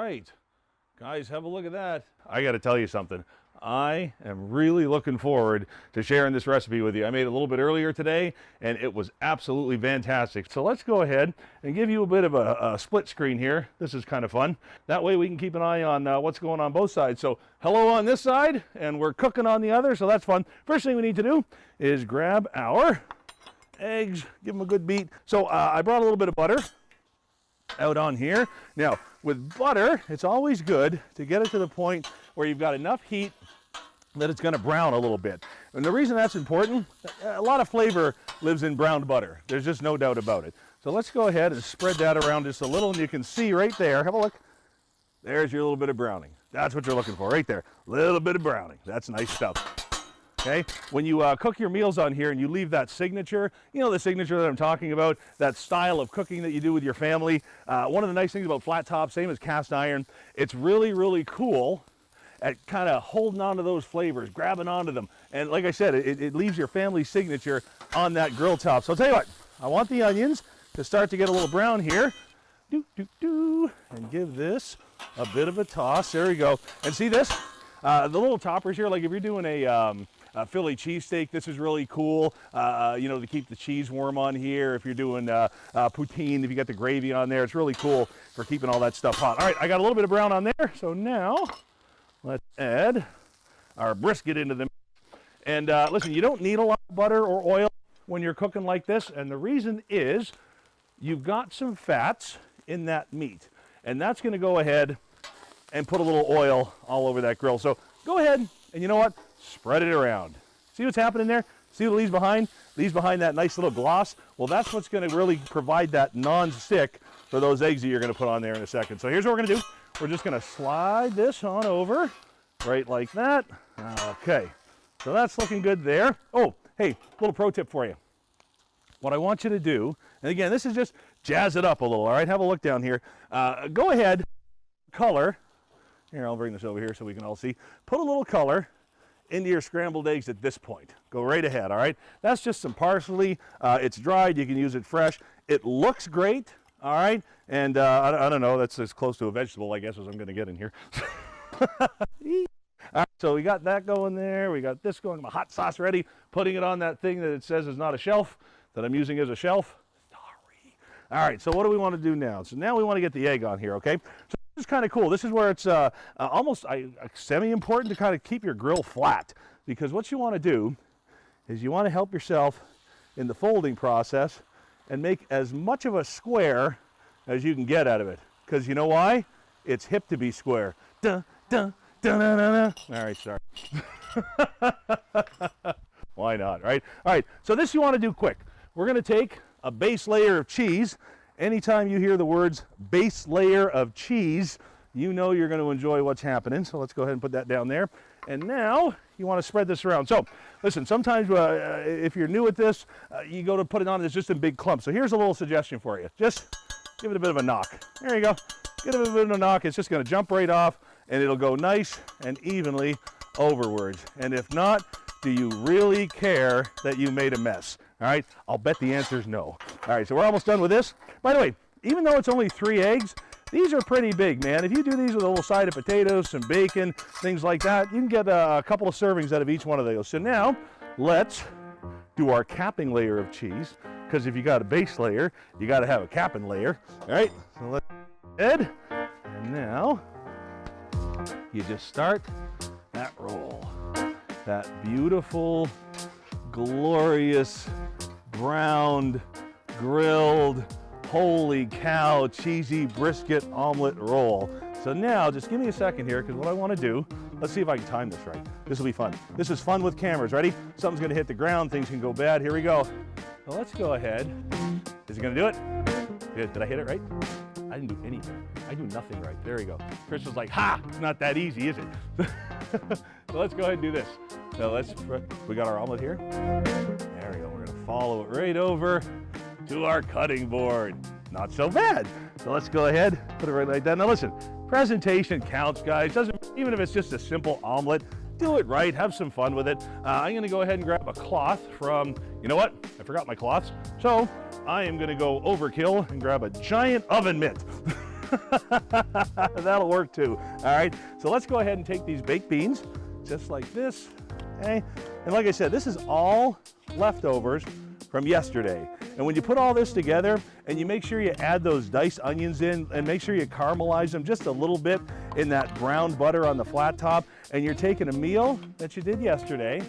right, guys, have a look at that. I got to tell you something. I am really looking forward to sharing this recipe with you. I made it a little bit earlier today, and it was absolutely fantastic. So let's go ahead and give you a bit of a split screen here. This is kind of fun. That way we can keep an eye on what's going on both sides. So hello on this side, and we're cooking on the other, so that's fun. First thing we need to do is grab our eggs, give them a good beat. So I brought a little bit of butter out on here. Now, with butter, it's always good to get it to the point where you've got enough heat that it's going to brown a little bit. And the reason that's important, a lot of flavor lives in browned butter. There's just no doubt about it. So let's go ahead and spread that around just a little, and you can see right there, have a look. There's your little bit of browning. That's what you're looking for right there. Little bit of browning. That's nice stuff. Okay, when you cook your meals on here and you leave that signature, you know the signature that I'm talking about, that style of cooking that you do with your family. One of the nice things about flat top, same as cast iron, it's really, really cool at kind of holding on to those flavors, grabbing onto them. And like I said, it leaves your family signature on that grill top. So I'll tell you what, I want the onions to start to get a little brown here. And give this a bit of a toss. There we go. And see this? The little toppers here, like if you're doing a Philly cheesesteak, this is really cool, you know, to keep the cheese warm on here. If you're doing poutine, if you got the gravy on there, it's really cool for keeping all that stuff hot. All right, I got a little bit of brown on there, so now let's add our brisket into the mix. And listen, you don't need a lot of butter or oil when you're cooking like this, and the reason is you've got some fats in that meat, and that's going to go ahead and put a little oil all over that grill. So go ahead, and you know what? Spread it around. See what's happening there? See what leaves behind? Leaves behind that nice little gloss. Well, that's what's going to really provide that non-stick for those eggs that you're going to put on there in a second. So here's what we're going to do. We're just going to slide this on over, right like that. Okay, so that's looking good there. Oh, hey, little pro tip for you. What I want you to do, and again, this is just jazz it up a little, all right? Have a look down here. Go ahead, color. Here, I'll bring this over here so we can all see. Put a little color into your scrambled eggs at this point. Go right ahead, all right? That's just some parsley. It's dried, you can use it fresh. It looks great, all right? And I don't know, that's as close to a vegetable, I guess, as I'm gonna get in here. All right, so we got that going there. We got this going, my hot sauce ready. Putting it on that thing that it says is not a shelf, that I'm using as a shelf. Sorry. All right, so what do we want to do now? So now we want to get the egg on here, okay? So this is kind of cool. This is where it's almost semi-important to kind of keep your grill flat, because what you want to do is you want to help yourself in the folding process and make as much of a square as you can get out of it. Because you know why? It's hip to be square. Dun, dun, dun, dun, dun, dun. All right, sorry. Why not, right? All right, so this you want to do quick. We're going to take a base layer of cheese. Anytime you hear the words base layer of cheese, you know you're going to enjoy what's happening. So let's go ahead and put that down there. And now you want to spread this around. So listen, sometimes if you're new at this, you go to put it on, it's just in big clumps. So here's a little suggestion for you. Just give it a bit of a knock. There you go. Give it a bit of a knock. It's just going to jump right off, and it'll go nice and evenly overwards. And if not, do you really care that you made a mess? All right, I'll bet the answer is no. All right, so we're almost done with this. By the way, even though it's only 3 eggs, these are pretty big, man. If you do these with a little side of potatoes, some bacon, things like that, you can get a couple of servings out of each one of those. So now, let's do our capping layer of cheese, because if you got a base layer, you got to have a capping layer. All right, so let's go ahead, and now you just start that roll. That beautiful, glorious, browned, grilled, holy cow, cheesy brisket omelet roll. So now, just give me a second here, because what I want to do, let's see if I can time this right. This will be fun. This is fun with cameras. Ready? Something's going to hit the ground. Things can go bad. Here we go. So let's go ahead. Is it going to do it? Good. Did I hit it right? I didn't do anything. I do nothing right. There we go. Chris was like, ha! It's not that easy, is it? So let's go ahead and do this. So we got our omelet here. There we go. We're going to follow it right over to our cutting board. Not so bad. So let's go ahead, put it right like that. Now listen, presentation counts, guys. Even if it's just a simple omelet, do it right, have some fun with it. I'm gonna go ahead and grab a cloth from, you know what? I forgot my cloths. So I am gonna go overkill and grab a giant oven mitt. That'll work too. All right, so let's go ahead and take these baked beans, just like this, okay? And like I said, this is all leftovers from yesterday. And when you put all this together and you make sure you add those diced onions in and make sure you caramelize them just a little bit in that browned butter on the flat top, and you're taking a meal that you did yesterday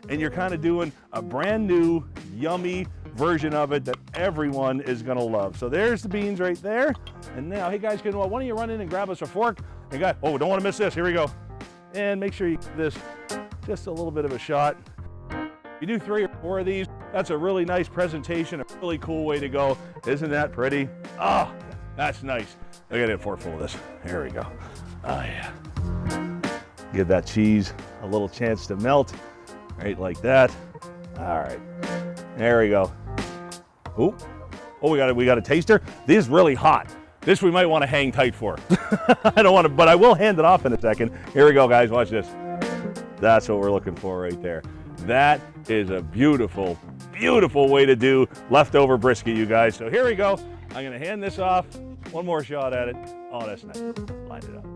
and you're kind of doing a brand new, yummy version of it that everyone is gonna love. So there's the beans right there. And now, hey guys, why don't you run in and grab us a fork? And guys, oh, don't wanna miss this, here we go. And make sure you give this just a little bit of a shot. You do 3 or 4 of these, that's a really nice presentation, a really cool way to go. Isn't that pretty? Oh, that's nice. I gotta get a forkful of this. Here we go. Oh yeah. Give that cheese a little chance to melt, right like that. All right, there we go. Ooh. Oh, we got a taster. This is really hot. This we might want to hang tight for. I don't want to, but I will hand it off in a second. Here we go, guys, watch this. That's what we're looking for right there. That is a beautiful, beautiful way to do leftover brisket, you guys. So here we go. I'm gonna hand this off. One more shot at it. Oh, that's nice. Line it up.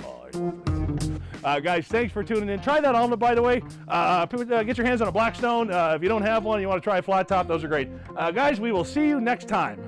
Oh, guys, thanks for tuning in. Try that omelet, by the way. Get your hands on a Blackstone. If you don't have one, you want to try a flat top, those are great. Guys, we will see you next time.